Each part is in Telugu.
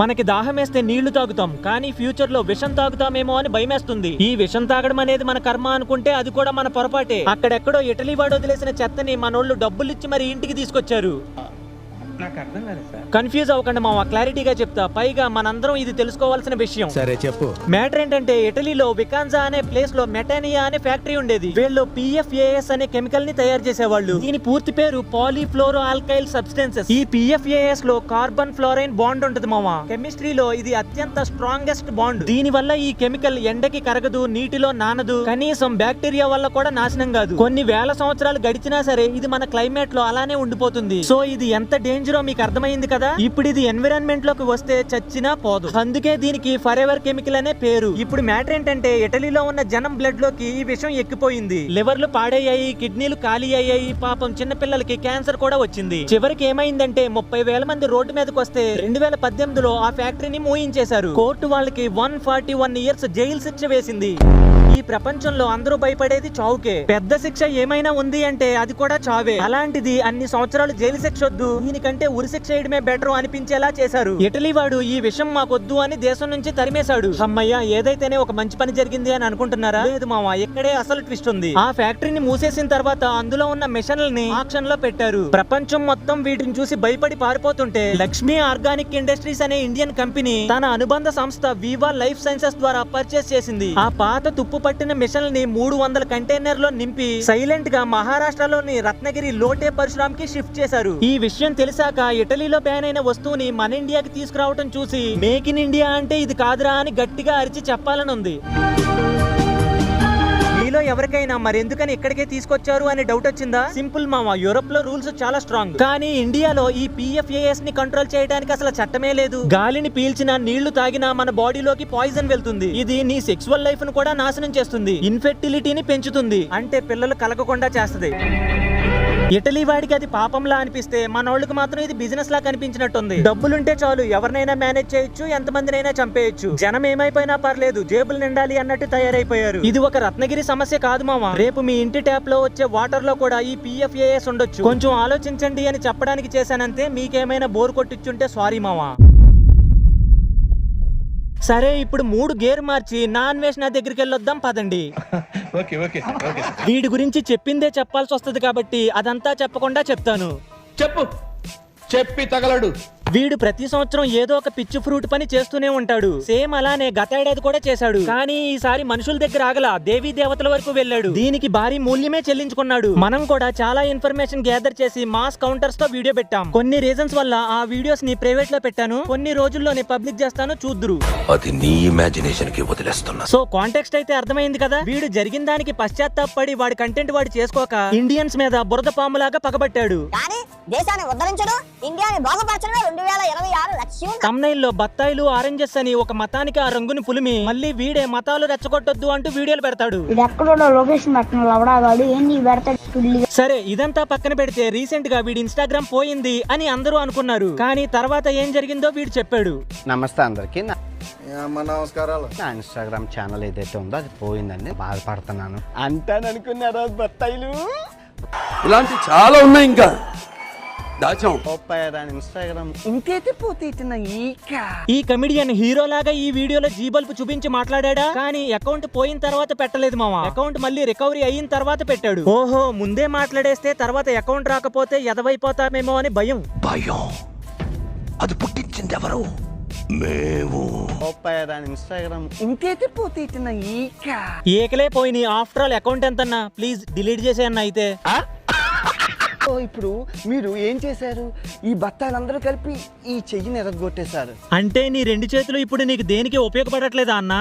మనకి దాహమేస్తే నీళ్లు తాగుతాం, కానీ ఫ్యూచర్ లో విషం తాగుతామేమో అని భయమేస్తుంది. ఈ విషం తాగడం అనేది మన కర్మ అనుకుంటే అది కూడా మన పొరపాటే. అక్కడెక్కడో ఇటలీ వాడు వదిలేసిన చెత్తని మనోళ్ళు డబ్బులిచ్చి మరి ఇంటికి తీసుకొచ్చారు. కన్ఫ్యూజ్ అవ్వకండి మావా, క్లారిటీగా చెప్తా. పైగా మనందరం ఇది తెలుసుకోవాల్సిన విషయం. సరే చెప్పు. మ్యాటర్ ఏంటంటే ఇటలీలో వికాన్జా అనే ప్లేస్ లో మెటానియా అనే ఫ్యాక్టరీ ఉండేది. వీళ్ళు PFAS అనే కెమికల్ ని తయారు చేసేవాళ్ళు. దీని పూర్తి పేరు పాలీఫ్లోరో ఆల్కైల్ సబ్స్టెన్సెస్. ఈ PFAS లో కార్బన్ ఫ్లోరైన్ బాండ్ ఉంటుంది మావా. కెమిస్ట్రీలో ఇది అత్యంత స్ట్రాంగెస్ట్ బాండ్. దీని వల్ల ఈ కెమికల్ ఎండకి కరగదు, నీటిలో నానదు, కనీసం బ్యాక్టీరియా వల్ల కూడా నాశనం కాదు. కొన్ని వేల సంవత్సరాలు గడిచినా సరే ఇది మన క్లైమేట్ లో అలానే ఉండిపోతుంది. సో ఇది ఎంత డేంజరో మీకు అర్థమైంది కదా. ఇప్పుడు ఇది ఎన్విరాన్మెంట్ లోకి వస్తే చచ్చినా పోదు. అందుకే దీనికి ఫర్ ఎవర్ కెమికల్ అనే పేరు. ఇప్పుడు మ్యాటర్ ఏంటంటే ఇటలీలో ఉన్న జనం బ్లడ్ లోకి ఈ విషయం ఎక్కిపోయింది. లివర్లు పాడయ్యాయి, కిడ్నీలు ఖాళీ అయ్యాయి, పాపం చిన్న పిల్లలకి క్యాన్సర్ కూడా వచ్చింది. చివరికి ఏమైందంటే 30,000 మంది రోడ్డు మీదకి వస్తే 2018లో ఆ ఫ్యాక్టరీని మూయించేశారు. కోర్టు వాళ్ళకి 141 years జైలు శిక్ష వేసింది. ఈ ప్రపంచంలో అందరూ భయపడేది చావుకే. పెద్ద శిక్ష ఏమైనా ఉంది అంటే అది కూడా చావే. అలాంటిది అన్ని సంవత్సరాలు జైలు శిక్ష వద్దు, దీనికంటే ఉరి శిక్ష వేయడమే బెటర్ అనిపించేలా చేశారు. ఇటలీ వాడు ఈ విషయం మాకొద్దు అని దేశం నుంచి తరిమేశాడు. అమ్మయ్య, ఏదైతేనే ఒక మంచి పని జరిగింది అని అనుకుంటున్నారా? లేదు మావా, ఇక్కడే అసలు ట్విస్ట్ ఉంది. ఆ ఫ్యాక్టరీని మూసేసిన తర్వాత అందులో ఉన్న మిషన్లని ఆక్షన్ లో పెట్టారు. ప్రపంచం మొత్తం వీటిని చూసి భయపడి పారిపోతుంటే లక్ష్మీ ఆర్గానిక్ ఇండస్ట్రీస్ అనే ఇండియన్ కంపెనీ తన అనుబంధ సంస్థ వివా లైఫ్ సైన్సెస్ ద్వారా పర్చేస్ చేసింది. ఆ పాత తుప్పు పట్టిన మిషన్ ని 300 కంటైనర్ లో నింపి సైలెంట్ గా మహారాష్ట్రలోని రత్నగిరి లోటే పరశురామ్ కి షిఫ్ట్ చేశారు. ఈ విషయం తెలిసాక ఇటలీలో బ్యాన్ అయిన వస్తువుని మన ఇండియాకి తీసుకురావడం చూసి మేక్ ఇన్ ఇండియా అంటే ఇది కాదురా అని గట్టిగా అరిచి చెప్పాలని ఉంది. మీలో ఎవరికైనా మరెందుకని ఇక్కడికే తీసుకొచ్చారు అనే డౌట్ వచ్చిందా? సింపుల్ మామా, యూరోప్ లో రూల్స్ చాలా స్ట్రాంగ్, కానీ ఇండియాలో ఈ PFAS ని కంట్రోల్ చేయడానికి అసలు చట్టమే లేదు. గాలిని పీల్చినా నీళ్లు తాగినా మన బాడీలోకి పాయిజన్ వెళ్తుంది. ఇది నీ సెక్సువల్ లైఫ్ ను కూడా నాశనం చేస్తుంది, ఇన్ఫెర్టిలిటీని పెంచుతుంది, అంటే పిల్లలు కలగకుండా చేస్తుంది. ఇటలీ వాడికి అది పాపంలా అనిపిస్తే మనోళ్ళకి మాత్రం ఇది బిజినెస్ లా కనిపించినట్టుంది. డబ్బులుంటే చాలు ఎవరినైనా మేనేజ్ చేయొచ్చు, ఎంతమందినైనా చంపేయచ్చు, జనం ఏమైపోయినా పర్లేదు, జేబులు నిండాలి అన్నట్టు తయారైపోయారు. ఇది ఒక రత్నగిరి సమస్య కాదు మామ, రేపు మీ ఇంటి ట్యాప్ లో వచ్చే వాటర్ లో కూడా ఈ PFAS ఉండొచ్చు. కొంచెం ఆలోచించండి అని చెప్పడానికి చేశానంతే. మీకేమైనా బోర్ కొట్టించుంటే సారీ మామ. సరే, ఇప్పుడు 3 గేర్ మార్చి నా అన్వేషణ దగ్గరికి వెళ్ళొద్దాం పదండి. వీడి గురించి చెప్పిందే చెప్పాల్సి వస్తుంది కాబట్టి అదంతా చెప్పకుండా చెప్తాను. చెప్పు, చెప్పి తగలడు. వీడు ప్రతి సంవత్సరం ఏదో ఒక పిచ్చి ఫ్రూట్ పని చేస్తూనే ఉంటాడు. సేమ్ అలానే గత ఏడాది కూడా చేశాడు. కానీ ఈసారి మనుషుల దగ్గర ఆగల, దేవీ దేవతల వరకు వెళ్ళాడు. దీనికి భారీ మూల్యమే చెల్లించుకున్నాడు. మనం కూడా చాలా ఇన్ఫర్మేషన్ గ్యాదర్ చేసి మాస్ కౌంటర్స్ తో వీడియో పెట్టాం. కొన్ని రీజన్స్ వల్ల ఆ వీడియోస్ ని ప్రైవేట్ లో పెట్టాను, కొన్ని రోజుల్లోనే పబ్లిక్ చేస్తాను, చూద్దురు. అది నీ ఇమాజినేషన్ కి వదిలేస్తున్నా. సో కాంటెక్స్ట్ అయితే అర్థమైంది కదా. వీడు జరిగిన దానికి పశ్చాత్తాపడి వాడి కంటెంట్ వాడు చేసుకోక ఇండియన్స్ మీద బురద పాములాగా పగబట్టాడు. దేశాన్ని ఉద్ధరించడం, ఇండియాని బాగుపరచడం 2026 లక్ష్యం. తమ్నైల్లో బత్తాయిలు, ఆరెంజెస్ అని ఒక మతానికి ఆ రంగుని పులిమి మళ్ళీ వీడే మతాలు రెచ్చగొట్టొద్దు అంటూ వీడియోలు పెడతాడు. సరే, ఇదంతా పక్కన పెడితే రీసెంట్ గా వీడి ఇన్స్టాగ్రామ్ పోయింది అని అందరూ అనుకున్నారు. కానీ తర్వాత ఏం జరిగిందో వీడు చెప్పాడు. నమస్తే అందరికి, నమస్కారాలు. నా ఇన్స్టాగ్రామ్ ఛానల్ ఏదైతే ఉందో అది పోయిందండి, బాధపడుతున్నాను అంటాననుకున్నారా బత్తాయిలు. ఇలాంటి చాలా ఉన్నాయి, ఇంకా దాచాం. ఇన్స్టాగ్రామ్ ఇంకైతే పోతే ఈ కమిడియన్ హీరో లాగా ఈ వీడియోలో జీబల్పు చూపించి మాట్లాడా, కానీ అకౌంట్ పోయిన తర్వాత పెట్టలేదు మామ. అకౌంట్ మళ్ళీ రికవరీ అయిన తర్వాత పెట్టాడు. ఓహో, ముందే మాట్లాడేస్తే తర్వాత అకౌంట్ రాకపోతే ఎదవైపోతామేమో అని భయం. అది పుట్టించింది ఎవరు? మేము. ఇన్స్టాగ్రామ్ ఇంకైతే పోతే ఏకలే పోయినాయి. ఆఫ్టర్ ఆల్ అకౌంట్ ఎంతన్నా, ప్లీజ్ డిలీట్ చేసేయన్నా అయితే. ఇప్పుడు మీరు ఏం చేశారు? ఈ బత్తాయిలందరూ కలిపి ఈ చెయ్యిని ఎరగొట్టేశారు. అంటే నీ 2 చేతులు ఇప్పుడు నీకు దేనికి ఉపయోగపడట్లేదా అన్నా?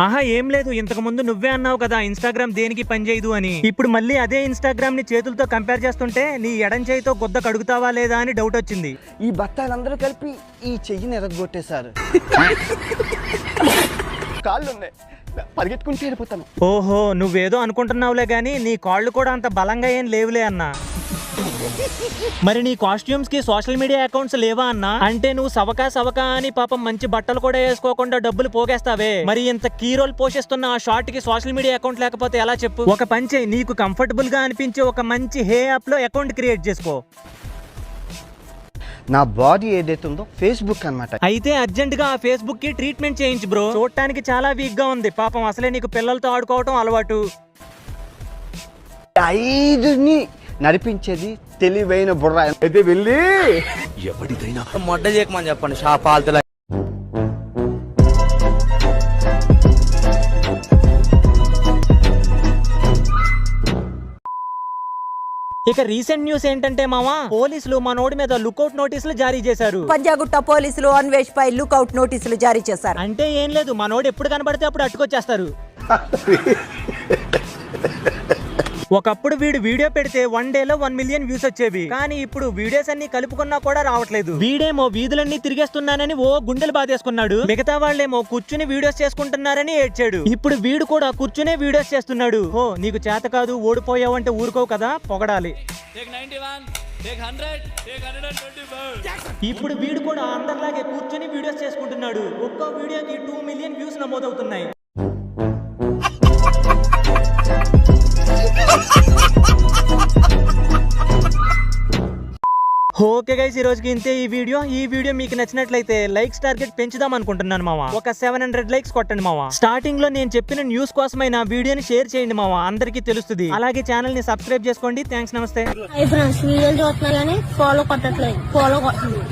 ఆహా, ఏం లేదు. ఇంతకు ముందు నువ్వే అన్నావు కదా ఇన్స్టాగ్రామ్ దేనికి పనిచేయదు అని. ఇప్పుడు మళ్ళీ అదే ఇన్స్టాగ్రామ్ ని చేతులతో కంపేర్ చేస్తుంటే నీ ఎడం చేయితో గొద్ద కడుగుతావా లేదా అని డౌట్ వచ్చింది. ఈ బత్తాయిలందరూ కలిపి ఈ చెయ్యిని ఎరగొట్టేశారు. కాళ్ళు ఉన్నాయి, పరిగెత్తుకుంటూ వెళ్ళిపోతాను. ఓహో, నువ్వేదో అనుకుంటున్నావులే గానీ నీ కాళ్ళు కూడా అంత బలంగా ఏం లేవులే అన్నా. మరి నీ కాస్ట్యూమ్స్ కి సోషల్ మీడియా అకౌంట్స్ లేవా అన్నా? అంటే నువ్వు సవకా అని పాపం మంచి బట్టలు కూడా వేసుకోకుండా డబ్బులు పోగేస్తావే. మరి ఇంత కీ రోల్ పోషిస్తున్న ఆ షార్ట్ కి సోషల్ మీడియా అకౌంట్ లేకపోతే ఎలా చెప్పు? ఒక పంచే, నీకు కంఫర్టబుల్ గా అనిపించే ఒక మంచి హే యాప్ లో అకౌంట్ క్రియేట్ చేసుకో. నా బాడీ ఏదైతే ఉందో ఫేస్బుక్ అన్నమాట. అయితే అర్జెంట్ గా ఆ ఫేస్బుక్ కి ట్రీట్మెంట్ చేయించు బ్రో. చూడటానికి చాలా వీక్ గా ఉంది పాపం. అసలే నీకు పిల్లలతో ఆడుకోవటం అలవాటు. 5ని నడిపించేది తెలివైన బుర్ర. అయితే వెళ్ళి ఎవడిదైనా మొడ్డ చేయకమని చెప్పండి షాపాలతో. ఇక రీసెంట్ న్యూస్ ఏంటంటే మావా, పోలీసులు మనోడి మీద లుకౌట్ నోటీసులు జారీ చేశారు. పంజాగుట్ట పోలీసులు అన్వేష్ పై లుకౌట్ నోటీసులు జారీ చేశారు. అంటే ఏం లేదు, మనోడు ఎప్పుడు కనబడితే అప్పుడు అట్టుకొచ్చేస్తారు. ఒకప్పుడు వీడు వీడియో పెడితే 1 డేలో 1 మిలియన్ వ్యూస్ వచ్చేవి. కానీ ఇప్పుడు వీడియోస్ అన్ని కలుపుకున్నా కూడా రావట్లేదు. వీడేమో వీధులన్నీ తిరిగేస్తున్నానని ఓ గుండెలు బాధేసుకున్నాడు. మిగతా వాళ్ళేమో కూర్చుని వీడియోస్ చేసుకుంటున్నారని ఏడ్చాడు. ఇప్పుడు వీడు కూడా కూర్చునే వీడియోస్ చేస్తున్నాడు. ఓ నీకు చేత కాదు, ఓడిపోయావంటే ఊరుకోవు కదా, పొగడాలి. ఇప్పుడు వీడు కూడా అందరిలాగే కూర్చుని వీడియోస్ చేసుకుంటున్నాడు. ఒక్కో వీడియోకి 2 మిలియన్ వ్యూస్ నమోదవుతున్నాయి. ఓకే గైస్, ఈ రోజుకి ఇంతే ఈ వీడియో మీకు నచ్చినట్లయితే లైక్స్ టార్గెట్ పెంచుదాం అనుకుంటున్నాను మావా. ఒక 700 లైక్స్ కొట్టండి మావా. స్టార్టింగ్ లో నేను చెప్పిన న్యూస్ కోసమైనా వీడియోని షేర్ చేయండి మావా, అందరికీ తెలుస్తుంది. అలాగే ఛానల్ ని సబ్స్క్రైబ్ చేసుకోండి. థ్యాంక్స్, నమస్తే. ఫ్రెండ్స్ వీడియోలు చూస్తున్నా కానీ ఫాలో కొట్టట్లేదు. ఫాలో కొట్టండి.